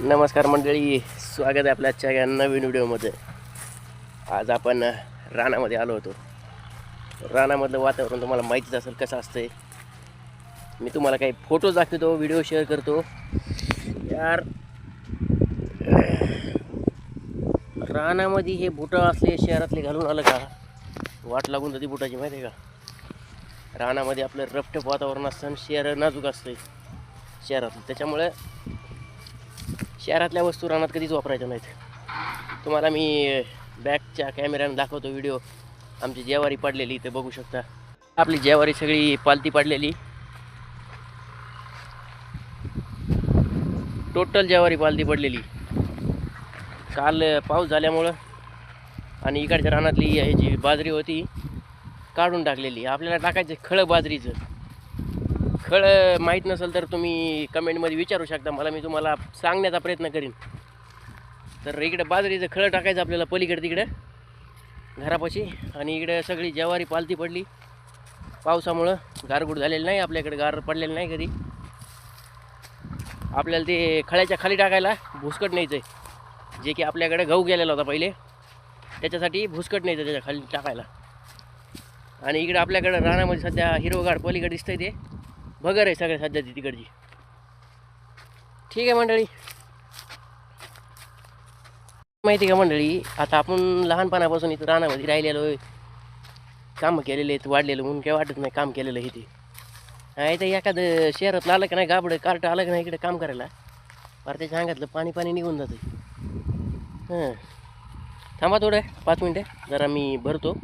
नमस्कार मंडळी, स्वागत आहे आपल्या आजच्या या नवीन व्हिडिओमध्ये. आज आपण रानामध्ये आलो होतो. रानामधलं वातावरण तुम्हाला माहितीच असेल कसं असतंय. मी तुम्हाला काही फोटो दाखवतो, व्हिडिओ शेअर करतो. यार रानामध्ये हे बुटं असले शहरातले घालून आलं का वाट लागून जाते बुटाची, माहिती आहे का. रानामध्ये आपलं रपटप वातावरण असतं आणि शहर नाजूक असतं शहरातलं. त्याच्यामुळे शहरातल्या वस्तू रानात कधीच वापरायच्या नाहीत. तुम्हाला मी बॅकच्या कॅमेऱ्याने दाखवतो व्हिडिओ. आमची ज्वारी पडलेली इथे बघू शकता. आपली ज्वारी सगळी पालती पडलेली, टोटल ज्वारी पालती पडलेली. काल पाऊस झाल्यामुळं आणि इकडच्या रानातली ही जी बाजरी होती काढून टाकलेली. आपल्याला टाकायचं खळं बाजरीचं. खळं माहीत नसेल तर तुम्ही कमेंटमध्ये विचारू शकता मला, मी तुम्हाला सांगण्याचा प्रयत्न करीन. तर इकडे बाजरीचं खळं टाकायचं आपल्याला पलीकडे तिकडे घरापाशी. आणि इकडे सगळी ज्वारी पालती पडली पावसामुळं. गारगुड झालेलं नाही, आपल्याकडे गार पडलेलं नाही कधी. आपल्याला ते खळ्याच्या खाली टाकायला भुसकट न्यायचं आहे, जे की आपल्याकडे गहू गेलेला होता पहिले, त्याच्यासाठी भुसकट न्यायचं त्याच्या खाली टाकायला. आणि इकडे आपल्याकडे रानामध्ये सध्या हिरवगार पलीकडे दिसतंय ते भगर आहे सगळ्या सध्याची तिकडची. ठीक आहे मंडळी, माहिती का मंडळी, आता आपण लहानपणापासून इथं रानामध्ये राहिलेलो आहे, कामं केलेले आहेत, वाढलेलं म्हणून काय वाटत नाही काम केलेलं आहे. ते इथं एखादं शहरातलं आलं का नाही, गाबडं कार्ट आलं का नाही इकडे काम करायला, बरं त्याच्या अंगातलं पाणी निघून जातं. थांबा थोडं 5 मिनटं, जरा मी भरतो.